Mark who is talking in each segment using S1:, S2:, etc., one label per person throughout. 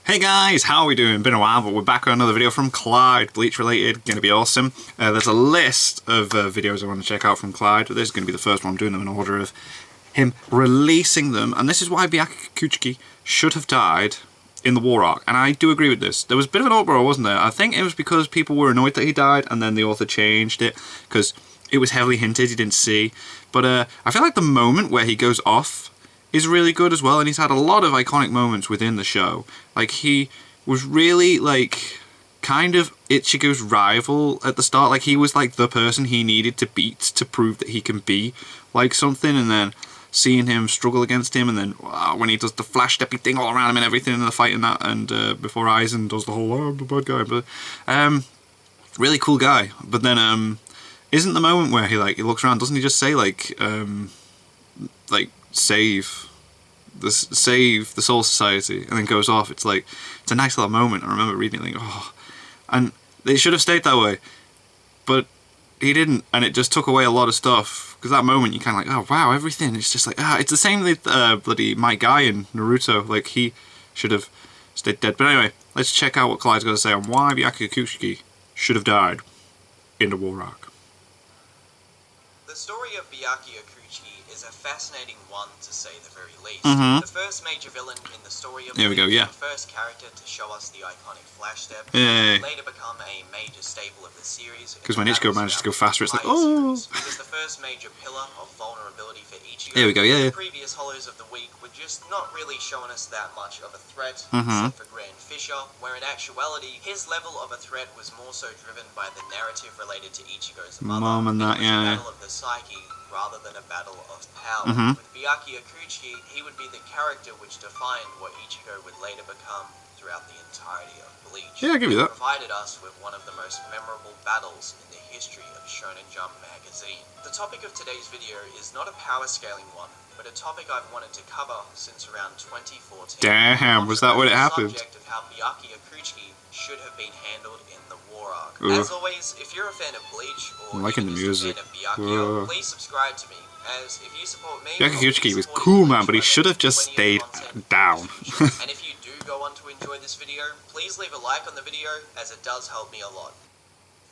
S1: Hey guys, how are we doing? Been a while, but we're back with another video from Clyde, Bleach related, gonna be awesome. There's a list of videos I want to check out from Clyde, but this is gonna be the first one. I'm doing them in order of him releasing them, and this is why Byakuya should have died in the war arc, and I do agree with this. There was a bit of an uproar, wasn't there? I think it was because people were annoyed that he died, and then the author changed it, because it was heavily hinted, you didn't see. But I feel like the moment where he goes off is really good as well, and he's had a lot of iconic moments within the show. Like, he was really, like, kind of Ichigo's rival at the start. Like, he was, like, the person he needed to beat to prove that he can be, like, something, and then seeing him struggle against him, and then when he does the flash steppy thing all around him and everything in the fight and that, and before Aizen does the whole, oh, I'm the bad guy, but, really cool guy. But then, isn't the moment where he looks around, doesn't he just say, like, save the Soul Society, and then goes off? It's like, it's a nice little moment. I remember reading it like, oh, and they should have stayed that way, but he didn't, and it just took away a lot of stuff, because that moment you kind of like, oh wow, everything, it's just like, it's the same with bloody my guy in Naruto. Like, he should have stayed dead. But anyway, let's check out what Clyde's got to say on why Byakuya Kuchiki should have died in the war arc.
S2: The story of Byakuya Kuchiki is a fascinating one, to say the very least.
S1: Mm-hmm.
S2: The first major villain in the story of
S1: There we go, yeah.
S2: the first character to show us the iconic flash step,
S1: Yay.
S2: later become a major staple of the series.
S1: Because when Ichigo manages to go faster, it's like,
S2: oh!
S1: oh!
S2: He was the first major pillar of vulnerability for Ichigo.
S1: There we go, yeah.
S2: The previous hollows of the week were just not really showing us that much of a threat,
S1: Mm-hmm.
S2: except for Grand Fisher, where in actuality, his level of a threat was more so driven by the narrative related to Ichigo's mother.
S1: Mom and that,
S2: It was a
S1: yeah.
S2: battle of the psyche, rather than a battle of power.
S1: Mm-hmm.
S2: With Byakuya Kuchiki, he would be the character which defined what Ichigo would later become throughout the entirety of Bleach.
S1: Yeah, I'll give you that.
S2: He provided us with one of the most memorable battles in the history of Shonen Jump magazine. The topic of today's video is not a power scaling one, but a topic I've wanted to cover since around 2014.
S1: Damn, was that when it happened?
S2: The subject of how Byakuya Kuchiki should have been handled in the war arc.
S1: Ooh.
S2: As always, if you're a fan of Bleach, or
S1: I'm liking the
S2: even just a
S1: music.
S2: fan of Byakuya,
S1: Ooh.
S2: please subscribe to me, as if you support me,
S1: Byakuya
S2: I'll be
S1: Kuchiki was
S2: supporting
S1: cool,
S2: Bleach
S1: man, but he
S2: by
S1: should have
S2: making
S1: just
S2: plenty
S1: stayed
S2: of content
S1: down.
S2: in the future. And if you do go on to enjoy this video, please leave a like on the video, as it does help me a lot.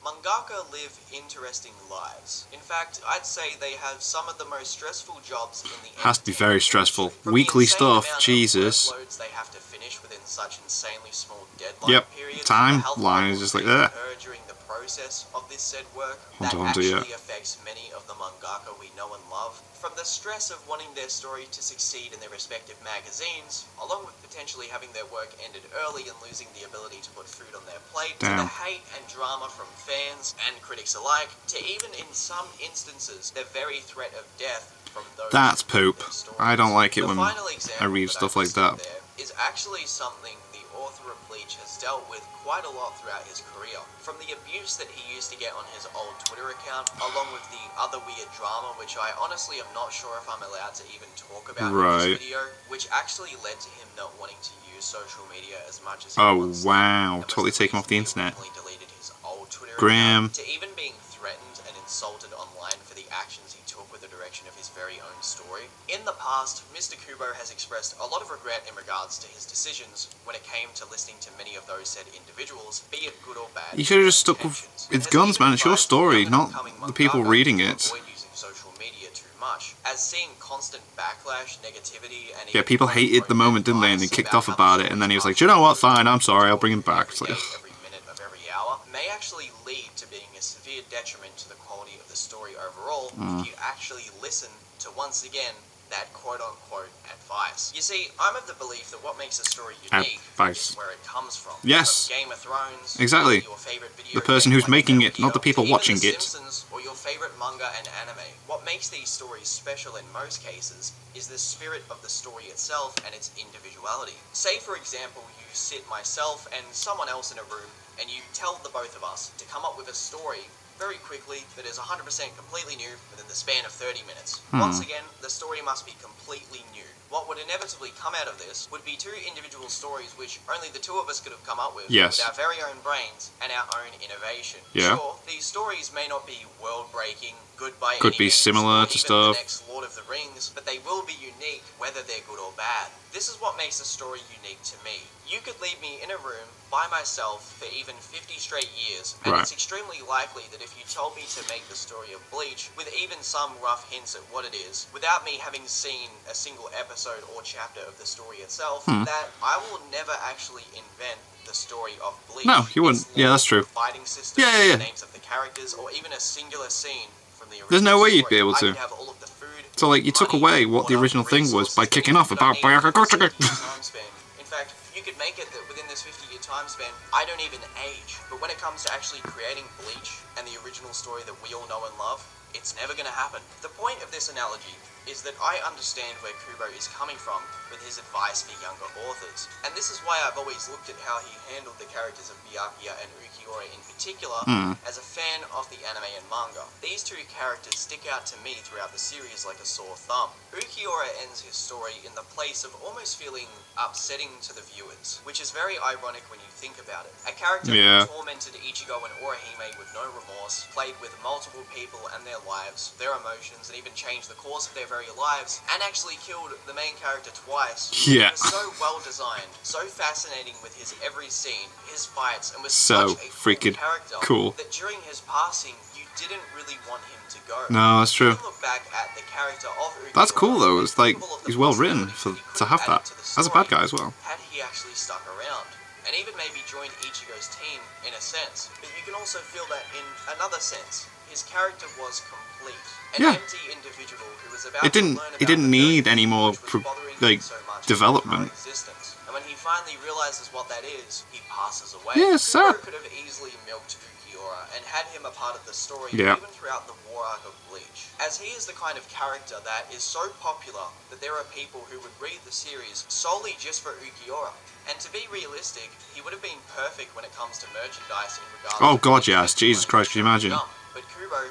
S2: Mangaka live interesting lives. In fact, I'd say they have some of the most stressful jobs in the
S1: Has to be very
S2: entertainment
S1: stressful.
S2: industry. From
S1: Weekly
S2: the insane
S1: stuff,
S2: amount of
S1: Jesus.
S2: workloads they have to finish within such insanely small deadline
S1: Yep,
S2: periods,
S1: timeline is just like that.
S2: during the process of this said work,
S1: Hunter,
S2: that
S1: yeah.
S2: actually affects many of the mangaka we know and love. From the stress of wanting their story to succeed in their respective magazines, along with potentially having their work ended early and losing the ability to put food on their plate, to the
S1: Damn.
S2: hate and drama from fans and critics alike, to even in some instances the very threat of death from those.
S1: That's
S2: who
S1: poop.
S2: read their stories.
S1: I don't like it
S2: The
S1: when
S2: final
S1: I
S2: example
S1: read
S2: that
S1: stuff
S2: I've
S1: like that.
S2: listed there is actually something the author of Bleach has dealt with quite a lot throughout his career. From the abuse that he used to get on his old Twitter account, along with the other weird drama, which I honestly am not sure if I'm allowed to even talk about in
S1: Right.
S2: this video, which actually led to him not wanting to use social media as much as he
S1: Oh,
S2: wants to,
S1: wow.
S2: and was
S1: Totally take him off the
S2: he
S1: internet.
S2: originally deleted his old Twitter
S1: Graham.
S2: account, to even being threatened and insulted online for the actions he took with the direction of his very own story. In the past, Mr. Kubo has expressed a lot of regret in regards to his decisions when it came to listening to many of those said individuals, be it good or bad.
S1: You should have just stuck with its guns, man. It's your story, not the people reading it.
S2: Avoid using social media too much, as seeing constant backlash, negativity, and
S1: Yeah, people hated the moment, didn't they? And they kicked off about it, and then he was like, "Do you know what? Fine, I'm sorry, I'll bring him back." It's like, ugh.
S2: every minute of every hour may actually lead to being a severe detriment to the quality of the story overall if you actually listen to, once again, that quote-unquote advice. You see, I'm of the belief that what makes a story unique
S1: Advice.
S2: is where it comes from.
S1: Yes.
S2: From Game of Thrones,
S1: Exactly.
S2: your favorite video
S1: The person
S2: game
S1: who's
S2: like
S1: making
S2: Metal
S1: it, not the
S2: Gear,
S1: people
S2: to even
S1: watching
S2: The
S1: it.
S2: Simpsons, or your favorite manga and anime. What makes these stories special in most cases is the spirit of the story itself and its individuality. Say, for example, you sit myself and someone else in a room, and you tell the both of us to come up with a story very quickly that is 100% completely new within the span of 30 minutes. Once again, the story must be completely new. what would inevitably come out of this would be two individual stories which only the two of us could have come up with,
S1: Yes.
S2: with our very own brains and our own innovation.
S1: Yeah.
S2: Sure, these stories may not be world-breaking, good by
S1: Could
S2: any
S1: be
S2: means,
S1: similar
S2: or
S1: to
S2: even
S1: stuff.
S2: the next Lord of the Rings, but they will be unique whether they're good or bad. This is what makes a story unique to me. You could leave me in a room by myself for even 50 straight years, and
S1: Right.
S2: it's extremely likely that if you told me to make the story of Bleach, with even some rough hints at what it is, without me having seen a single episode or chapter of the story itself, that I will never actually invent the story of Bleach.
S1: No, you wouldn't.
S2: Its
S1: Yeah,
S2: lore,
S1: that's true.
S2: Fighting system,
S1: Yeah.
S2: the names of the characters, or even a singular scene from the original
S1: There's no way you'd
S2: story.
S1: be able
S2: I
S1: to.
S2: could have all of the food,
S1: So, like, you took
S2: money,
S1: away what the
S2: water,
S1: original thing was by
S2: resources
S1: kicking
S2: that
S1: off
S2: you
S1: about
S2: don't need within
S1: Byakuya.
S2: this 50-year time span. In fact, you could make it that within this 50-year time span, I don't even age. But when it comes to actually creating Bleach and the original story that we all know and love, it's never going to happen. The point of this analogy is that I understand where Kubo is coming from with his advice for younger authors. And this is why I've always looked at how he handled the characters of Byakuya and Ukiura in particular as a fan of the anime and manga. These two characters stick out to me throughout the series like a sore thumb. Ukiura ends his story in the place of almost feeling upsetting to the viewers, which is very ironic when you think about it. A character who tormented Ichigo and Orihime with no remorse, played with multiple people and their lives, their emotions, and even changed the course of their very lives, and actually killed the main character twice.
S1: Yeah.
S2: He was so well designed, so fascinating with his every scene, his fights, and was
S1: So
S2: such a
S1: freaking
S2: character
S1: cool.
S2: that during his passing, you didn't really want him to go.
S1: No, that's true.
S2: You can look back at the character of Ukiura,
S1: That's cool though. It's like
S2: and think of all of the
S1: he's well written
S2: possibilities
S1: for
S2: he could
S1: to have
S2: added
S1: that
S2: to the
S1: as a bad
S2: story
S1: guy as well.
S2: had he actually stuck around, and even maybe joined Ichigo's team in a sense. But you can also feel that in another sense, his character was complete. An
S1: Yeah.
S2: empty individual who was about
S1: It didn't.
S2: to learn
S1: He
S2: about
S1: didn't
S2: the very
S1: need any
S2: thing
S1: more
S2: which was bothering him
S1: like
S2: so much in his
S1: development.
S2: current existence. And when he finally realizes what that is, he passes away.
S1: Yeah,
S2: Kubo
S1: sad.
S2: could have easily milked Ukiura and had him a part of the story
S1: Yeah.
S2: even throughout the war arc of Bleach, as he is the kind of character that is so popular that there are people who would read the series solely just for Ukiura. And to be realistic, he would have been perfect when it comes to merchandise in regards
S1: Oh
S2: to
S1: god,
S2: the
S1: yes. Jesus Christ, can you imagine?
S2: jump. But Kubo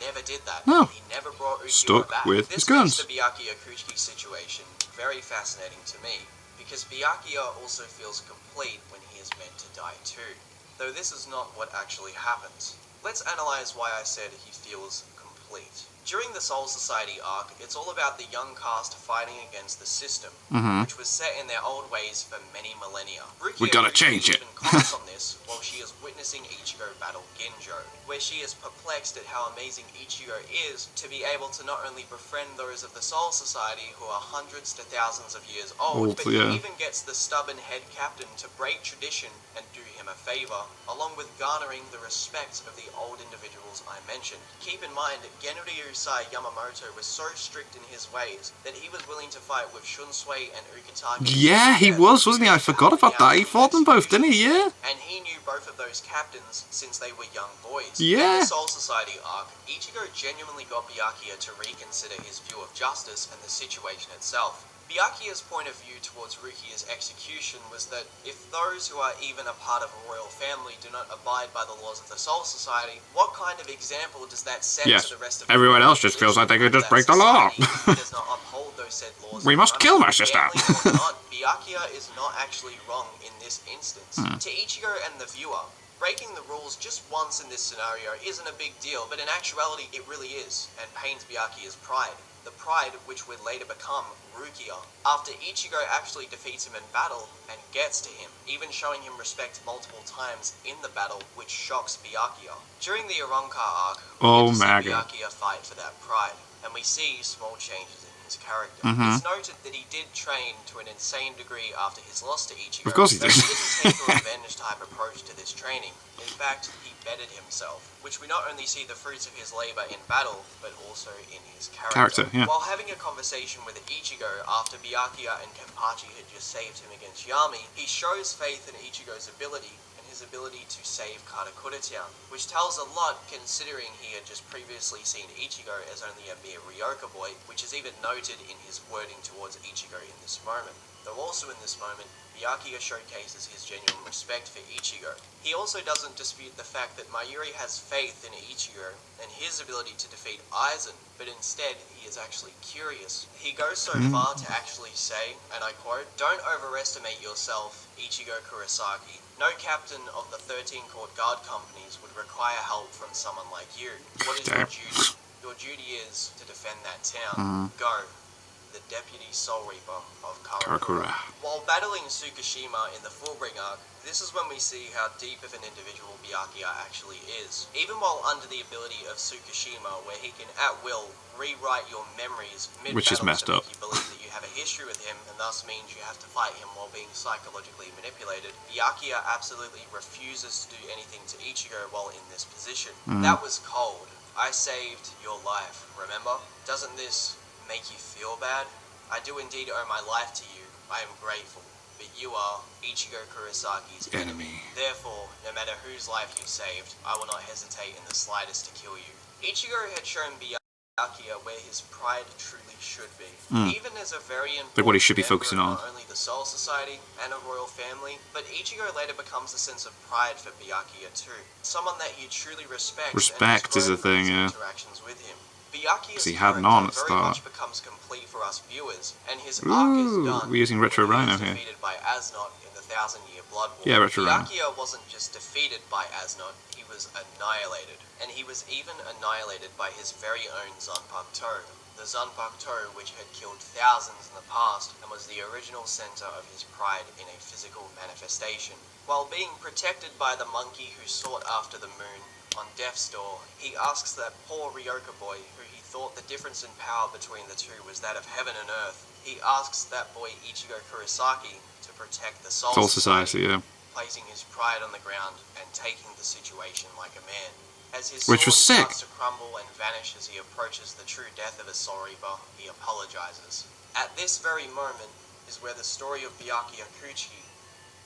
S2: never did that.
S1: No.
S2: He never brought Ukiura
S1: Stuck
S2: back.
S1: with
S2: This
S1: his guns.
S2: makes the Byakuya Kuchiki situation very fascinating to me, because Byakuya also feels complete when he is meant to die too. Though this is not what actually happens. Let's analyze why I said he feels complete. During the Soul Society arc, it's all about the young cast fighting against the system, which was set in their old ways for many millennia.
S1: We gotta change it.
S2: Even comments on this while she is witnessing Ichigo battle Ginjo, where she is perplexed at how amazing Ichigo is to be able to not only befriend those of the Soul Society who are hundreds to thousands of years old, but
S1: yeah.
S2: he even gets the stubborn head captain to break tradition and do him a favor, along with garnering the respect of the old individuals I mentioned. Keep in mind, Genryusai Yamamoto was so strict in his ways that he was willing to fight with Shunsui and Ukitake.
S1: Yeah, he was, wasn't he? I forgot about that. He fought them both, didn't he? Yeah.
S2: And he knew both of those captains since they were young boys.
S1: Yeah.
S2: In the Soul Society arc, Ichigo genuinely got Byakuya to reconsider his view of justice and the situation itself. Byakuya's point of view towards Rukia's execution was that if those who are even a part of a royal family do not abide by the laws of the Soul Society, what kind of example does that set
S1: Yes.
S2: to the rest of
S1: Everyone
S2: the
S1: else just feels like they could just break the law.
S2: does not uphold those said laws.
S1: We must kill my sister.
S2: Family or not, Byakuya is not actually wrong in this instance.
S1: Hmm.
S2: To Ichigo and the viewer, breaking the rules just once in this scenario isn't a big deal, but in actuality it really is, and pains Byakuya's pride. The pride which would later become Rukia, after Ichigo actually defeats him in battle and gets to him, even showing him respect multiple times in the battle, which shocks Byakuya. During the Ironka arc, we get to see Byakuya fight for that pride, and we see small changes in his character. It's noted that he did train to an insane degree after his loss to Ichigo.
S1: Of course he
S2: but
S1: did.
S2: he didn't take a revenge type approach to this training. In fact, he bettered himself, which we not only see the fruits of his labor in battle, but also in his character.
S1: Yeah.
S2: While having a conversation with Ichigo after Byakuya and Kenpachi had just saved him against Yami, he shows faith in Ichigo's ability and his ability to save Karakura Town, which tells a lot considering he had just previously seen Ichigo as only a mere Ryoka boy, which is even noted in his wording towards Ichigo in this moment. Though also in this moment, Byakuya showcases his genuine respect for Ichigo. He also doesn't dispute the fact that Mayuri has faith in Ichigo and his ability to defeat Aizen, but instead he is actually curious. He goes so far to actually say, and I quote, "Don't overestimate yourself, Ichigo Kurosaki. No captain of the 13 court guard companies would require help from someone like you. What is your duty? Your duty is to defend that town. Go." The Deputy Soul Reaper of Karakura. While battling Tsukishima in the Fullbring arc, this is when we see how deep of an individual Byakuya actually is. Even while under the ability of Tsukishima, where he can at will rewrite your memories mid-battle,
S1: which is messed up,
S2: make you believe that you have a history with him, and thus means you have to fight him while being psychologically manipulated, Byakuya absolutely refuses to do anything to Ichigo while in this position. That was cold. I saved your life, remember? Doesn't this make you feel bad? I do indeed owe my life to you. I am grateful. But you are Ichigo Kurosaki's enemy. Therefore, no matter whose life you saved, I will not hesitate in the slightest to kill you. Ichigo had shown Byakuya where his pride truly should be. Even as a very important
S1: what he should be focusing on.
S2: Not only the Soul Society and a royal family, but Ichigo later becomes a sense of pride for Byakuya too. Someone that he truly respects.
S1: Respect is a thing, yeah.
S2: Interactions with him. Byakuya's
S1: he had none at
S2: very
S1: start.
S2: much becomes complete for us viewers, and his arc is done.
S1: We're using Retro
S2: when he
S1: Rhino
S2: is
S1: here.
S2: defeated by Asnot in the 1000-Year Blood War.
S1: Yeah, Retro Rhino.
S2: Byakuya wasn't just defeated by Asnot, he was annihilated. And he was even annihilated by his very own Zanpakuto. The Zanpakuto, which had killed thousands in the past, and was the original center of his pride in a physical manifestation. While being protected by the monkey who sought after the moon, on Death's Door, he asks that poor Ryoka boy, who he thought the difference in power between the two was that of heaven and earth, he asks that boy Ichigo Kurosaki to protect the Soul
S1: Society, yeah.
S2: placing his pride on the ground and taking the situation like a man. As his
S1: Which was
S2: sword
S1: sick.
S2: starts to crumble and vanish as he approaches the true death of a Soul Reaper, he apologizes. At this very moment is where the story of Byakuya Kuchiki,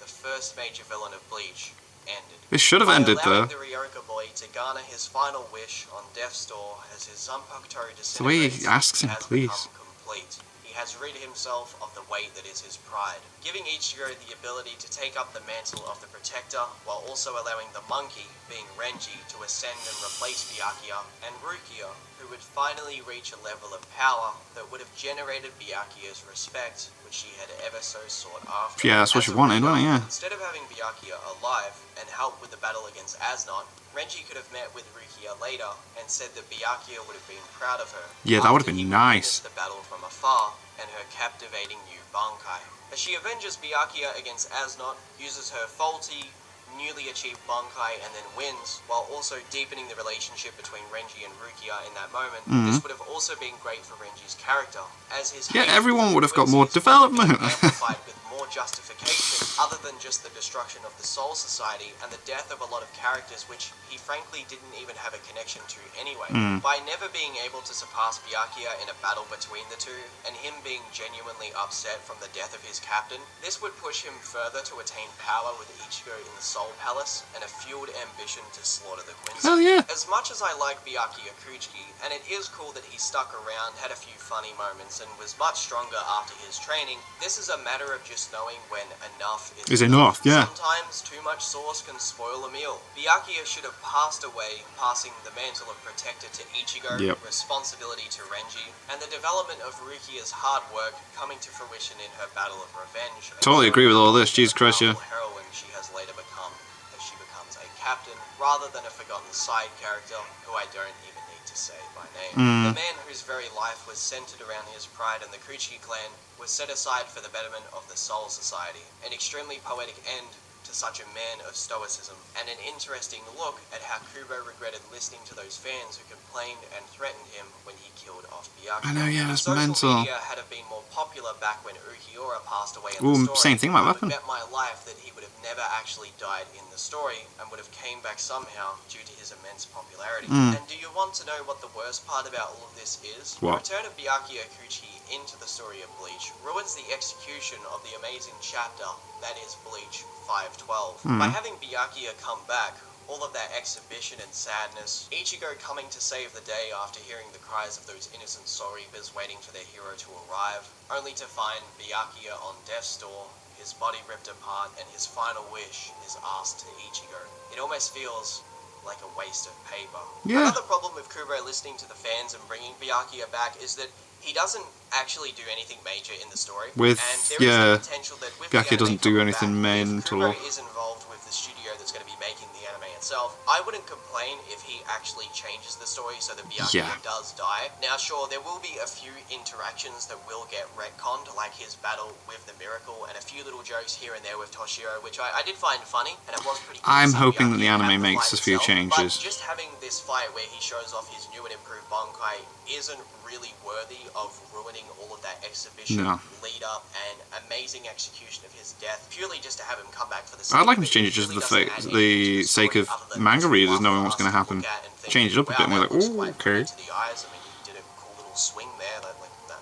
S2: the first major villain of Bleach, ended.
S1: It should have ended there.
S2: The Ryoka boy to garner his final wish on Death's Door as his Zanpakuto disintegrates.
S1: The way he asks him,
S2: has
S1: please.
S2: become complete. He has rid himself of the weight that is his pride, giving Ichigo the ability to take up the mantle of the Protector, while also allowing the monkey, being Renji, to ascend and replace Byakuya, and Rukia, who would finally reach a level of power that would have generated Byakuya's respect, which she had ever so sought after.
S1: Yeah, that's what she wanted, wasn't it? Yeah.
S2: Instead of having Byakuya alive and help with the battle against Asnot, Renji could have met with Rukia later and said that Byakuya would have been proud of her.
S1: Yeah, that would have
S2: after he
S1: been nice.
S2: witnessed the battle from afar and her captivating new Bankai. As she avenges Byakuya against Asnot, uses her faulty, newly achieved Bankai and then wins, while also deepening the relationship between Renji and Rukia in that moment. This would have also been great for Renji's character, as his
S1: Yeah,
S2: hate
S1: everyone would have got
S2: towards
S1: more
S2: his
S1: development.
S2: would be amplified with more justification, other than just the destruction of the Soul Society and the death of a lot of characters which he frankly didn't even have a connection to anyway. By never being able to surpass Byakuya in a battle between the two, and him being genuinely upset from the death of his captain, this would push him further to attain power with Ichigo in the Soul Palace, and a fueled ambition to slaughter the Quincy.
S1: Hell yeah.
S2: As much as I like Byakuya Kuchiki, and it is cool that he stuck around, had a few funny moments, and was much stronger after his training, this is a matter of just knowing when enough
S1: Is enough, yeah.
S2: Sometimes too much sauce can spoil a meal. Byakuya should have passed away, passing the mantle of Protector to Ichigo, responsibility to Renji, and the development of Rukia's hard work coming to fruition in her battle of revenge.
S1: Totally agree with all this, Jesus Christ, yeah.
S2: Heroine she has later become, as she becomes a captain, rather than a forgotten side character who I don't even need to say by name. The man whose very life was centered around his pride and the Kuchiki clan was set aside for the betterment of the Soul Society. An extremely poetic end to such a man of stoicism, and an interesting look at how Kubo regretted listening to those fans who complained and threatened him when he killed off Byakuya.
S1: I know, yeah, that's
S2: Social
S1: mental.
S2: media had have been more popular back when Ukiura passed away in
S1: Ooh,
S2: the story.
S1: same thing might
S2: I would
S1: happen.
S2: bet my life that he would have never actually died in the story and would have came back somehow due to his immense popularity. And do you want to know what the worst part about all of this is?
S1: What?
S2: The return of Byakuya Kuchiki into the story of Bleach ruins the execution of the amazing chapter that is Bleach 512. By having Byakuya come back, all of that exhibition and sadness, Ichigo coming to save the day after hearing the cries of those innocent Soul Reapers waiting for their hero to arrive, only to find Byakuya on death's door, his body ripped apart, and his final wish is asked to Ichigo. It almost feels like a waste of paper.
S1: Yeah.
S2: Another problem with Kubo listening to the fans and bringing Byakuya back is that he doesn't actually do anything major in the story.
S1: With,
S2: and there is the potential that with
S1: Byakuya
S2: the
S1: doesn't do anything
S2: main. If Kubo
S1: mental.
S2: is involved with the studio that's going to be making the anime itself, I wouldn't complain if he actually changes the story so that Byakuya does die. Now sure, there will be a few interactions that will get retconned, like his battle with the Miracle and a few little jokes here and there with Toshiro, which I did find funny, and it was pretty cool.
S1: I'm
S2: to see
S1: hoping that the
S2: Byakuya
S1: anime
S2: have
S1: makes a
S2: fight
S1: few
S2: itself,
S1: changes.
S2: But just having this fight where he shows off his new and improved Bankai isn't really worthy of ruining all of that exhibition, lead up, and amazing execution of his death, purely just to have him come back for the
S1: I'd like him to change it just for the sake of manga readers knowing what's going to happen. Change it up a bit and we're like, ooh, okay.
S2: To the eyes. I mean, he did a cool little swing there.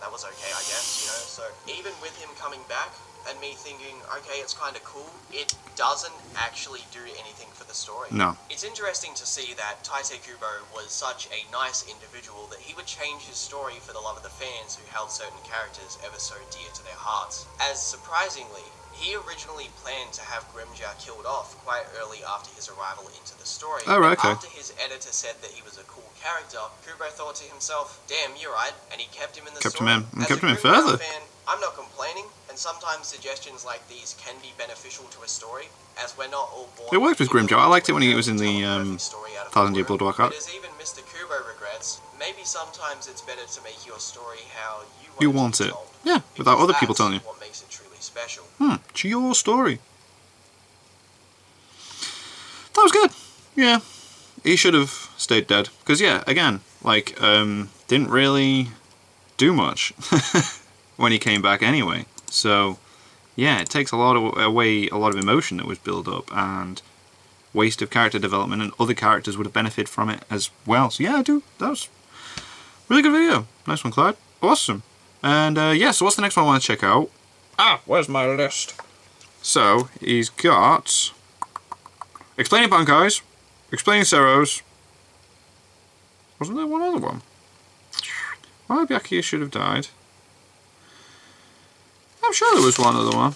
S2: That was okay, I guess, you know. So even with him coming back and me thinking, okay, it's kind of cool, it doesn't actually do anything for the story.
S1: No.
S2: It's interesting to see that Taisei Kubo was such a nice individual that he would change his story for the love of the fans who held certain characters ever so dear to their hearts. As surprisingly, he originally planned to have Grimjaw killed off quite early after his arrival into the story.
S1: Oh, right, okay.
S2: After his editor said that he was a cool character, Kubo thought to himself, damn, you're right, and he kept him in the story.
S1: Kept him in further.
S2: Fan, I'm not complaining, and sometimes suggestions like these can be beneficial to a story, as we're not all born...
S1: It worked with Grimjaw. I liked it when he was in the Thousand Year Blood War arc.
S2: But as even Mr. Kubo regrets, maybe sometimes it's better to make your story how
S1: you want it. Yeah, without other people telling you.
S2: What makes it truly special.
S1: It's your story. That was good. Yeah. He should have stayed dead. Because, yeah, again, like, didn't really do much when he came back anyway. So, yeah, it takes away a lot of emotion that was built up and waste of character development, and other characters would have benefited from it as well. So, yeah, that was a really good video. Nice one, Clyde. Awesome. And, yeah, so what's the next one I want to check out? Where's my list? So, he's got Explaining Bankais, Explaining Seros. Wasn't there one other one? Why Byakuya should have died. I'm sure there was one other one.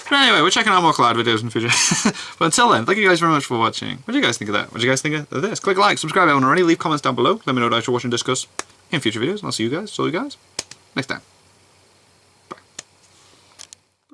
S1: But anyway, we're checking out more Clyde videos in the future. But until then, thank you guys very much for watching. What do you guys think of that? What do you guys think of this? Click like, subscribe if you haven't already, leave comments down below. Let me know what I should watch and discuss in future videos, and I'll see you guys next time.